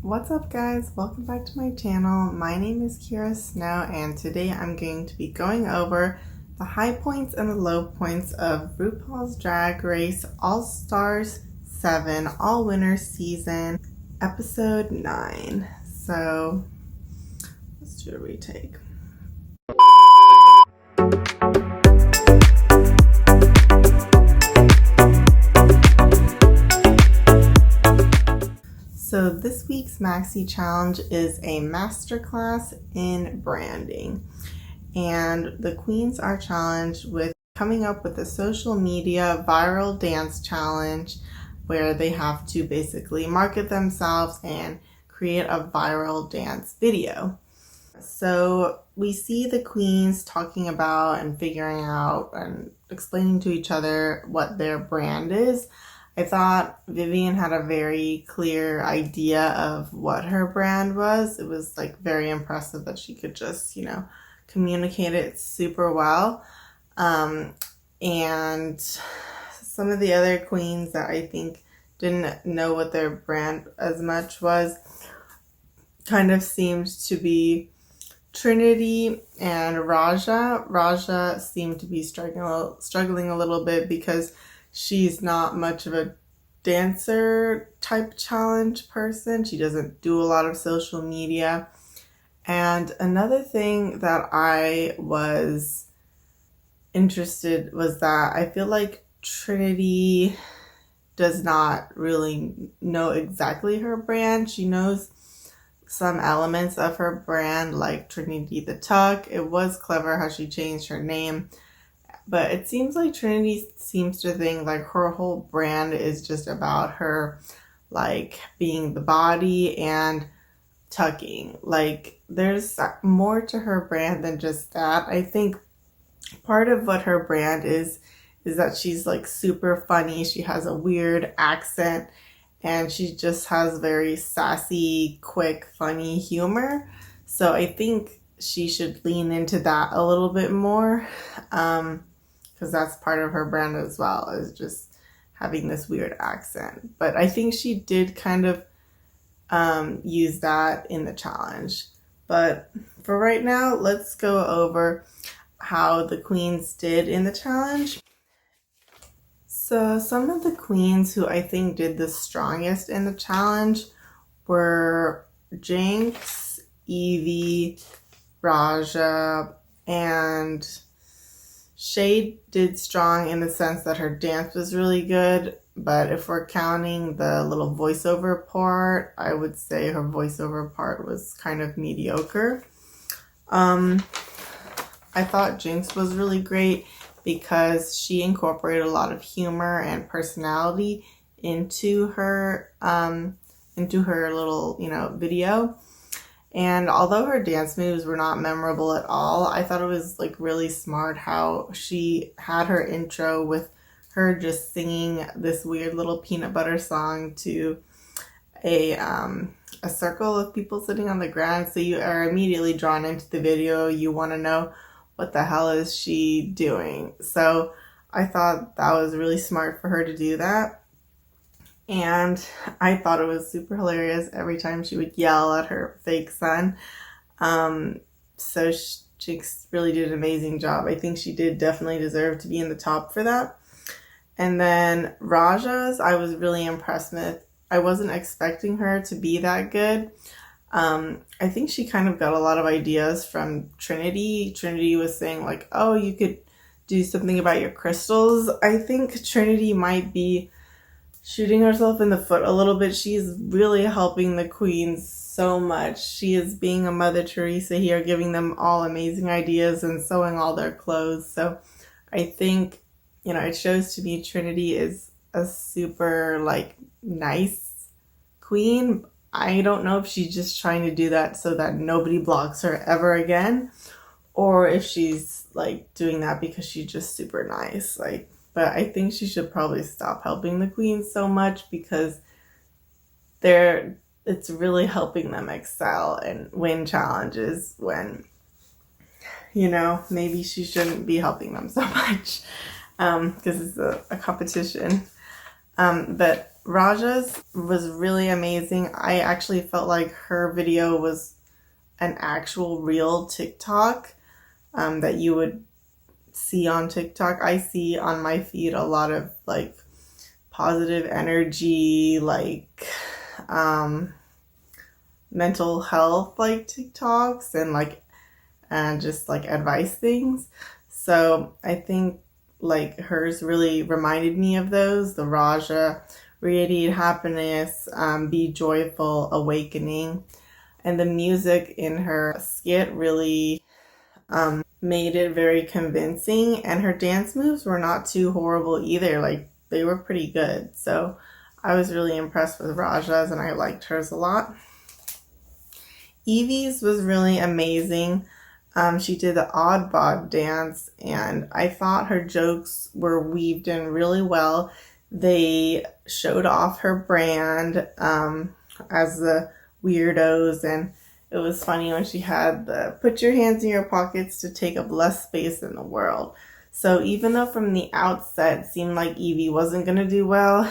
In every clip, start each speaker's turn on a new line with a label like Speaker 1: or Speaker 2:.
Speaker 1: What's up guys, welcome back to my channel. My name is Kira Snow and today I'm going to be going over the high points and the low points of RuPaul's Drag Race All-Stars 7 All-Winner Season Episode 9. So let's do a retake. So this week's Maxi Challenge is a masterclass in branding, and the queens are challenged with coming up with a social media viral dance challenge where they have to basically market themselves and create a viral dance video. So we see the queens talking about and figuring out and explaining to each other what their brand is. I thought Vivian had a very clear idea of what her brand was. It was like very impressive that she could just, communicate it super well. And some of the other queens that I think didn't know what their brand as much was kind of seemed to be Trinity and Raja. Raja seemed to be struggling a little bit because she's not much of a dancer type challenge person. She doesn't do a lot of social media. And another thing that I was interested was that I feel like Trinity does not really know exactly her brand. She knows some elements of her brand, like Trinity the Tuck. It was clever how she changed her name. But it seems like Trinity seems to think like her whole brand is just about her like being the body and tucking. Like there's more to her brand than just that. I think part of what her brand is that she's like super funny. She has a weird accent and she just has very sassy, quick, funny humor. So I think she should lean into that a little bit more. Because that's part of her brand as well, is just having this weird accent. But I think she did kind of use that in the challenge. But for right now, let's go over how the queens did in the challenge. So some of the queens who I think did the strongest in the challenge were Jinx, Evie, Raja, and Shade did strong in the sense that her dance was really good, but if we're counting the little voiceover part, I would say her voiceover part was kind of mediocre. I thought Jinx was really great because she incorporated a lot of humor and personality into her little, video. And although her dance moves were not memorable at all, I thought it was like really smart how she had her intro with her just singing this weird little peanut butter song to a circle of people sitting on the ground. So you are immediately drawn into the video. You want to know what the hell is she doing. So I thought that was really smart for her to do that. And I thought it was super hilarious every time she would yell at her fake son. So Jinx really did an amazing job. I think she did definitely deserve to be in the top for that. And then Raja's, I was really impressed with. I wasn't expecting her to be that good. I think she kind of got a lot of ideas from Trinity. Trinity was saying like, oh, you could do something about your crystals. I think Trinity might be shooting herself in the foot a little bit. She's really helping the queens so much. She is being a Mother Teresa here, giving them all amazing ideas and sewing all their clothes. So I think, it shows to me Trinity is a super like nice queen. I don't know if she's just trying to do that so that nobody blocks her ever again, or if she's like doing that because she's just super nice. But I think she should probably stop helping the queens so much because it's really helping them excel and win challenges when, maybe she shouldn't be helping them so much because it's a competition. But Raja's was really amazing. I actually felt like her video was an actual real TikTok that you would see on TikTok. I see on my feed a lot of like positive energy, like mental health like TikToks and just like advice things. So I think like hers really reminded me of those. The Raja, radiate happiness, be joyful, awakening. And the music in her skit really made it very convincing. And her dance moves were not too horrible either. Like they were pretty good. So I was really impressed with Raja's and I liked hers a lot. Evie's was really amazing. She did the odd bod dance, and I thought her jokes were weaved in really well. They showed off her brand as the weirdos, and it was funny when she had the put your hands in your pockets to take up less space in the world. So even though from the outset it seemed like Evie wasn't going to do well,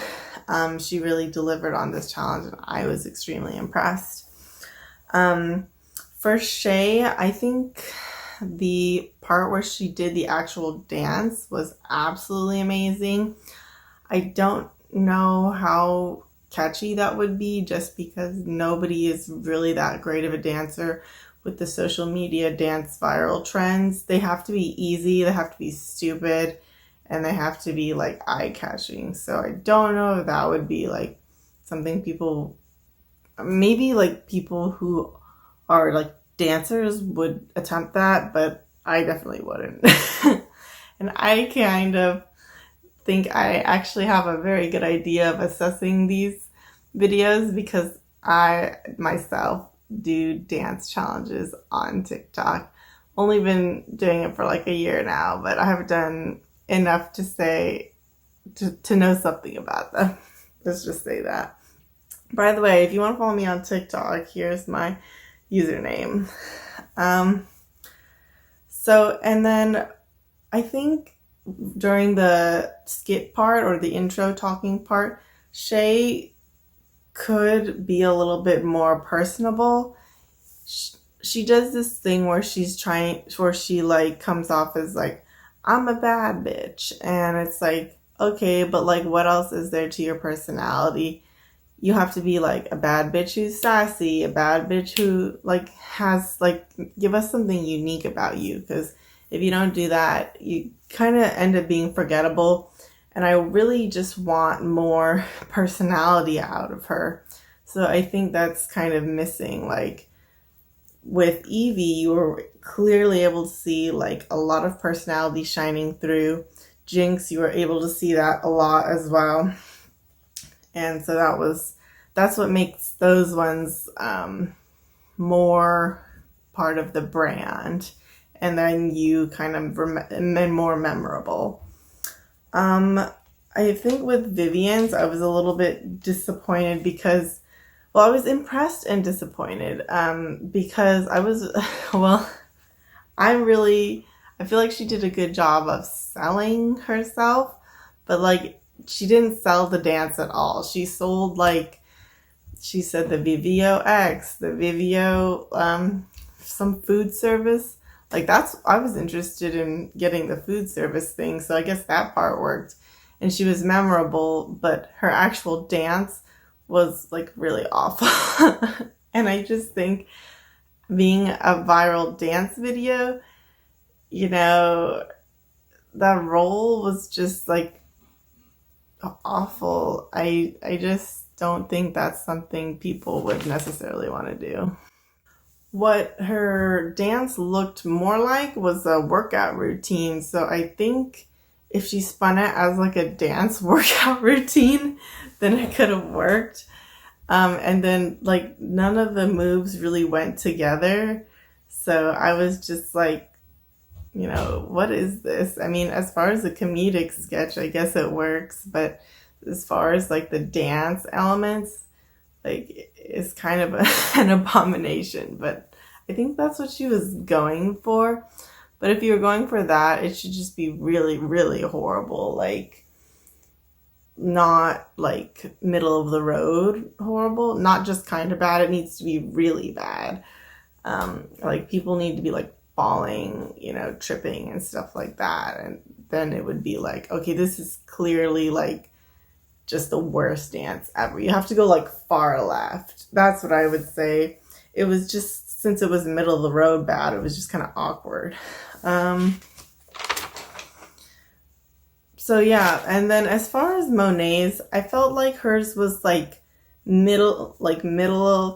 Speaker 1: she really delivered on this challenge, and I was extremely impressed. For Shay, I think the part where she did the actual dance was absolutely amazing. I don't know how catchy that would be just because nobody is really that great of a dancer with the social media dance viral trends. They have to be easy, they have to be stupid, and they have to be like eye-catching. So I don't know if that would be like something people, maybe like people who are like dancers would attempt that, but I definitely wouldn't. And I kind of think I actually have a very good idea of assessing these videos because I myself do dance challenges on TikTok. Only been doing it for like a year now, but I have done enough to say to know something about them. Let's just say that. By the way, if you want to follow me on TikTok, here's my username. And then I think during the skit part or the intro talking part, Shay could be a little bit more personable. She does this thing where she like comes off as like, I'm a bad bitch. And it's like, okay, but like what else is there to your personality? You have to be like a bad bitch who's sassy, a bad bitch who like has like, give us something unique about you. Because if you don't do that, you kind of end up being forgettable. And I really just want more personality out of her. So I think that's kind of missing. Like with Evie, you were clearly able to see like a lot of personality shining through. Jinx, you were able to see that a lot as well. And so that's what makes those ones more part of the brand. And then you kind of more memorable. I think with Vivian's, I was a little bit disappointed because, well, I was impressed and disappointed because I was, well, I feel like she did a good job of selling herself, but like she didn't sell the dance at all. She sold like, she said the Vivio X, the Vivio, some food service. Like I was interested in getting the food service thing, so I guess that part worked. And she was memorable, but her actual dance was like really awful. And I just think being a viral dance video, you know, that role was just like awful. I just don't think that's something people would necessarily want to do. What her dance looked more like was a workout routine. So I think if she spun it as like a dance workout routine, then it could have worked. And then like none of the moves really went together. So I was just like, you know, what is this? I mean, as far as a comedic sketch, I guess it works. But as far as like the dance elements, like it's kind of an abomination. But I think that's what she was going for. But if you were going for that, it should just be really, really horrible. Like not like middle of the road horrible, not just kind of bad. It needs to be really bad. Like people need to be like falling, you know, tripping and stuff like that. And then it would be like, okay, this is clearly like just the worst dance ever. You have to go like far left. That's what I would say. It was just, since it was middle of the road bad, it was just kind of awkward. So yeah, and then as far as Monet's, I felt like hers was like middle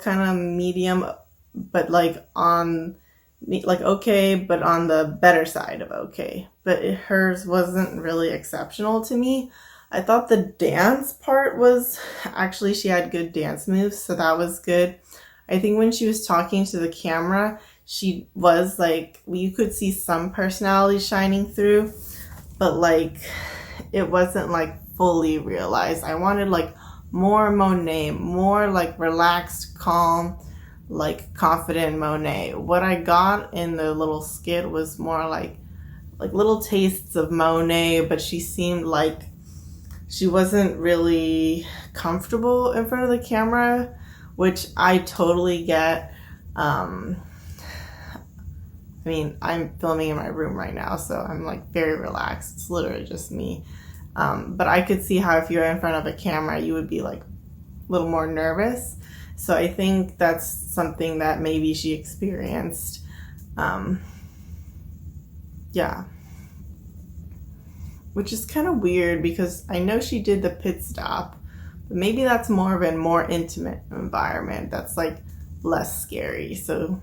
Speaker 1: kind of medium, but like on like okay, but on the better side of okay. But hers wasn't really exceptional to me. I thought the dance part was actually, she had good dance moves, so that was good. I think when she was talking to the camera, she was like, you could see some personality shining through, but like it wasn't like fully realized. I wanted like more Monet, more like relaxed, calm, like confident Monet. What I got in the little skit was more like little tastes of Monet, but she seemed like she wasn't really comfortable in front of the camera, which I totally get. I mean, I'm filming in my room right now, so I'm like very relaxed. It's literally just me. But I could see how if you're in front of a camera, you would be like a little more nervous. So I think that's something that maybe she experienced. Yeah. Which is kind of weird because I know she did the pit stop, but maybe that's more of a more intimate environment that's like less scary. So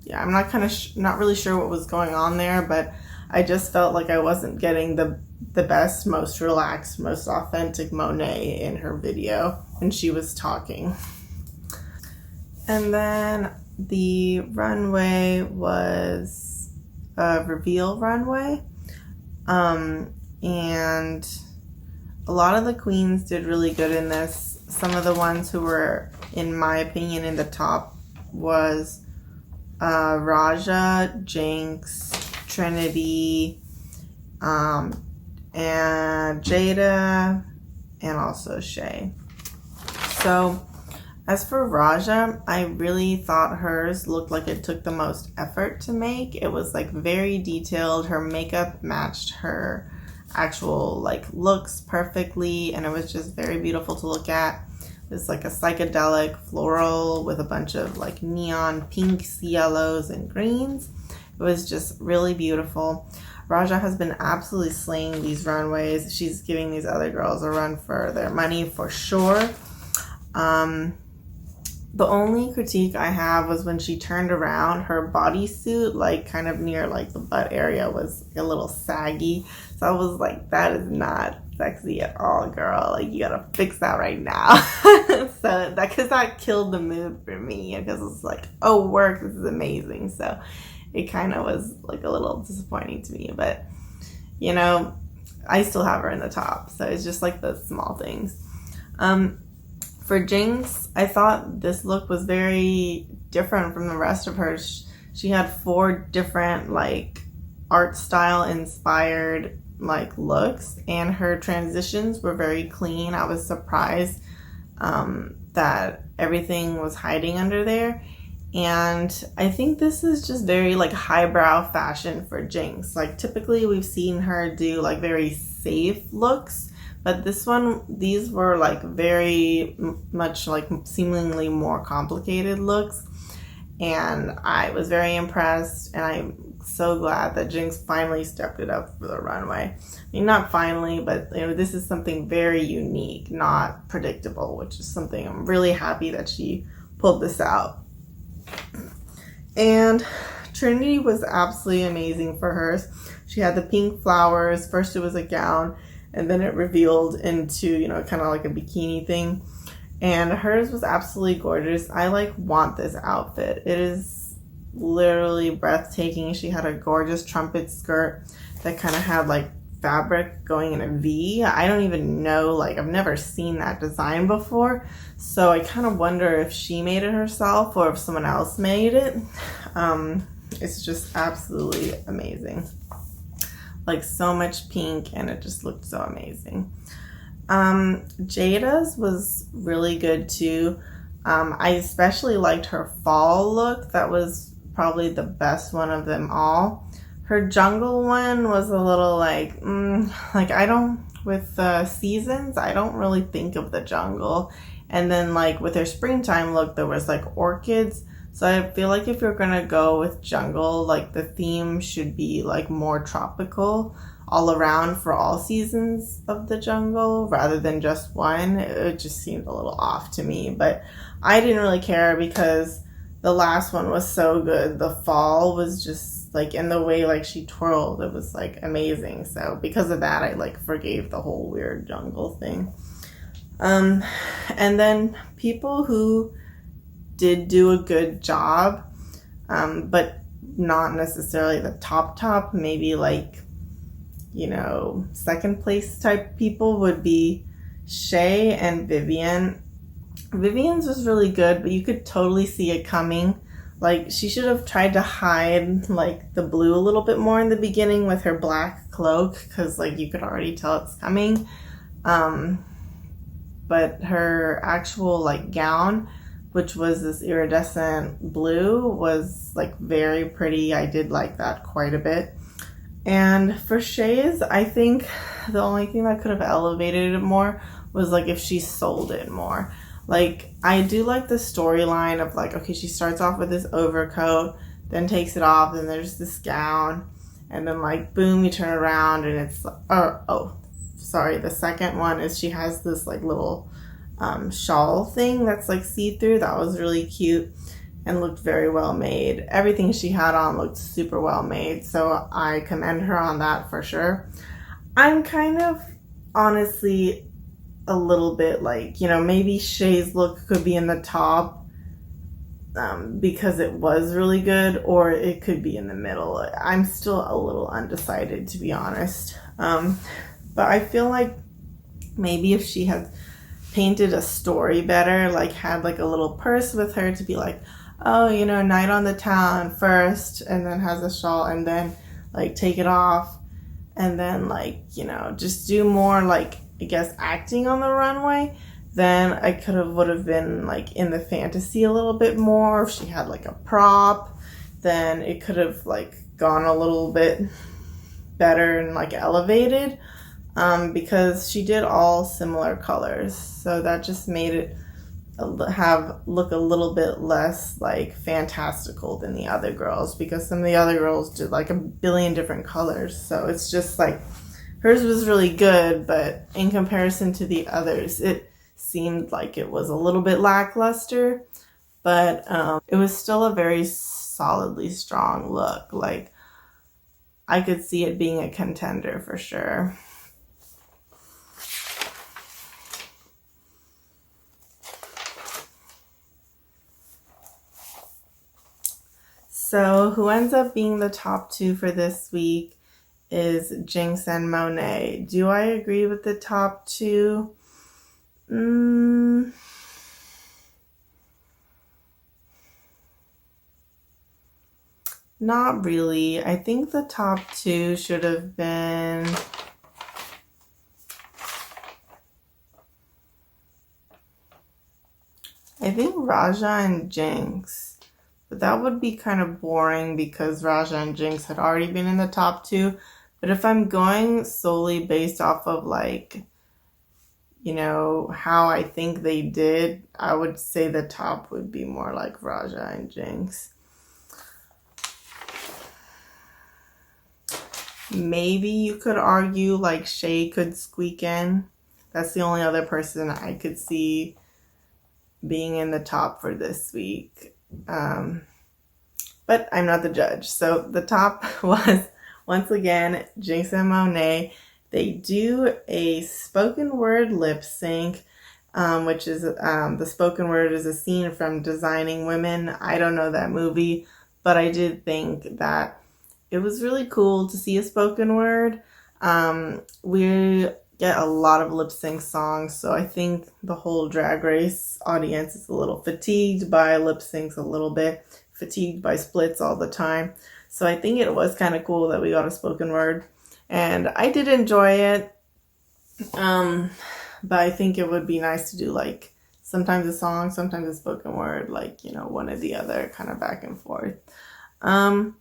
Speaker 1: yeah, I'm not not really sure what was going on there, but I just felt like I wasn't getting the best, most relaxed, most authentic Monet in her video when she was talking. And then the runway was a reveal runway. And a lot of the queens did really good in this. Some of the ones who were, in my opinion, in the top was Raja, Jinx, Trinity, and Jada, and also Shay. So as for Raja, I really thought hers looked like it took the most effort to make. It was like very detailed. Her makeup matched her actual like looks perfectly, and it was just very beautiful to look at. It was like a psychedelic floral with a bunch of like neon pinks, yellows, and greens. It was just really beautiful. Raja has been absolutely slaying these runways. She's giving these other girls a run for their money for sure. The only critique I have was when she turned around, her bodysuit, like kind of near like the butt area, was a little saggy. So I was like, that is not sexy at all, girl. Like, you gotta fix that right now. So that killed the mood for me, because it's like, oh, work, this is amazing. So it kind of was like a little disappointing to me, but you know, I still have her in the top. So it's just like the small things. For Jinx, I thought this look was very different from the rest of hers. She had 4 different like art style inspired like looks, and her transitions were very clean. I was surprised that everything was hiding under there. And I think this is just very like highbrow fashion for Jinx. Like typically we've seen her do like very safe looks, but these were like very much like seemingly more complicated looks. And I was very impressed, and I'm so glad that Jinx finally stepped it up for the runway. I mean, not finally, but you know, this is something very unique, not predictable, which is something I'm really happy that she pulled this out. And Trinity was absolutely amazing for hers. She had the pink flowers. First it was a gown, and then it revealed into, you know, kind of like a bikini thing. And hers was absolutely gorgeous. I like want this outfit. It is literally breathtaking. She had a gorgeous trumpet skirt that kind of had like fabric going in a V. I don't even know, like I've never seen that design before. So I kind of wonder if she made it herself or if someone else made it. It's just absolutely amazing. Like so much pink, and it just looked so amazing. Jada's was really good too. I especially liked her fall look. That was probably the best one of them all. Her jungle one was a little like I don't, with seasons, I don't really think of the jungle. And then like with her springtime look, there was like orchids. So I feel like if you're gonna go with jungle, like the theme should be like more tropical all around for all seasons of the jungle rather than just one. It just seemed a little off to me, but I didn't really care because the last one was so good. The fall was just like, in the way like she twirled, it was like amazing. So because of that, I like forgave the whole weird jungle thing. And then people who did do a good job, but not necessarily the top, maybe like, you know, second place type people would be Shay and Vivian. Vivian's was really good, but you could totally see it coming. Like, she should have tried to hide like the blue a little bit more in the beginning with her black cloak, because like you could already tell it's coming. But her actual like gown, which was this iridescent blue, was like very pretty. I did like that quite a bit. And for Shay's, I think the only thing that could have elevated it more was like if she sold it more. Like, I do like the storyline of like, okay, she starts off with this overcoat, then takes it off, then there's this gown, and then like boom, you turn around and it's, the second one is she has this like little shawl thing that's like see-through. That was really cute and looked very well made. Everything she had on looked super well made, so I commend her on that for sure. I'm kind of honestly a little bit like, you know, maybe Shay's look could be in the top because it was really good, or it could be in the middle. I'm still a little undecided, to be honest. But I feel like maybe if she had painted a story better, like had like a little purse with her to be like, oh, you know, night on the town first, and then has a shawl, and then like take it off, and then like, you know, just do more like, I guess, acting on the runway, then I would have been like in the fantasy a little bit more. If she had like a prop, then it could have like gone a little bit better and like elevated, because she did all similar colors, so that just made it look a little bit less like fantastical than the other girls, because some of the other girls did like a billion different colors. So it's just like hers was really good, but in comparison to the others, it seemed like it was a little bit lackluster. But it was still a very solidly strong look. Like, I could see it being a contender for sure. So who ends up being the top two for this week is Jinx and Monet. Do I agree with the top two? Not really. I think the top two should have been Raja and Jinx. But that would be kind of boring because Raja and Jinx had already been in the top two. But if I'm going solely based off of like, you know, how I think they did, I would say the top would be more like Raja and Jinx. Maybe you could argue like Shay could squeak in. That's the only other person I could see being in the top for this week. But I'm not the judge. So the top was, once again, Jinx and Monet. They do a spoken word lip sync, which is, the spoken word is a scene from Designing Women. I don't know that movie, but I did think that it was really cool to see a spoken word. We get a lot of lip sync songs, so I think the whole Drag Race audience is a little fatigued by lip syncs, a little bit fatigued by splits all the time. So I think it was kind of cool that we got a spoken word, and I did enjoy it. but I think it would be nice to do like sometimes a song, sometimes a spoken word, like, you know, one or the other, kind of back and forth. And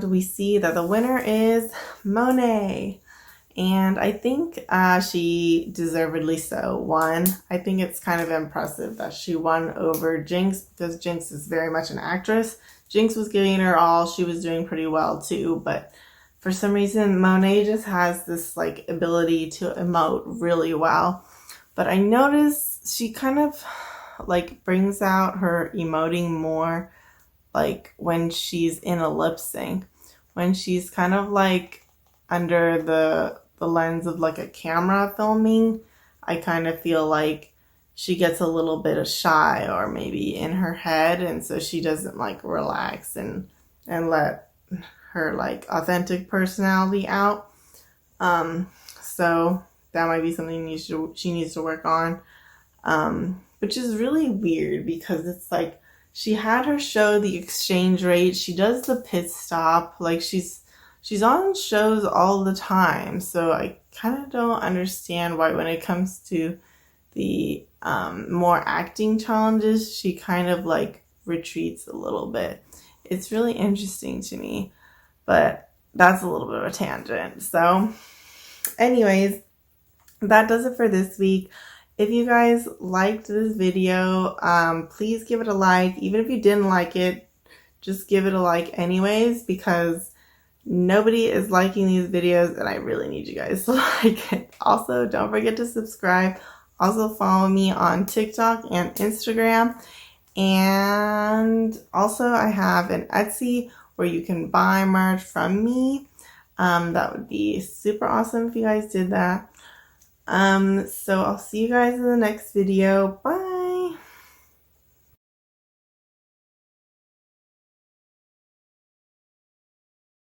Speaker 1: we see that the winner is Monet. And I think she deservedly so won. I think it's kind of impressive that she won over Jinx, because Jinx is very much an actress. Jinx was giving her all. She was doing pretty well too, but for some reason Monet just has this like ability to emote really well. But I notice she kind of like brings out her emoting more like when she's in a lip sync. When she's kind of like under the lens of like a camera filming, I kind of feel like she gets a little bit of shy or maybe in her head, and so she doesn't like relax and let her like authentic personality out. So that might be something she needs to work on. Which is really weird because it's like she had her show The Exchange Rate. She does the pit stop. Like she's on shows all the time. So I kind of don't understand why when it comes to the more acting challenges, she kind of like retreats a little bit. It's really interesting to me, but that's a little bit of a tangent. So anyways, that does it for this week. If you guys liked this video, please give it a like. Even if you didn't like it, just give it a like anyways, because nobody is liking these videos and I really need you guys to like it. Also, don't forget to subscribe. Also, follow me on TikTok and Instagram. And also, I have an Etsy where you can buy merch from me. That would be super awesome if you guys did that. So I'll see you guys in the next video. Bye.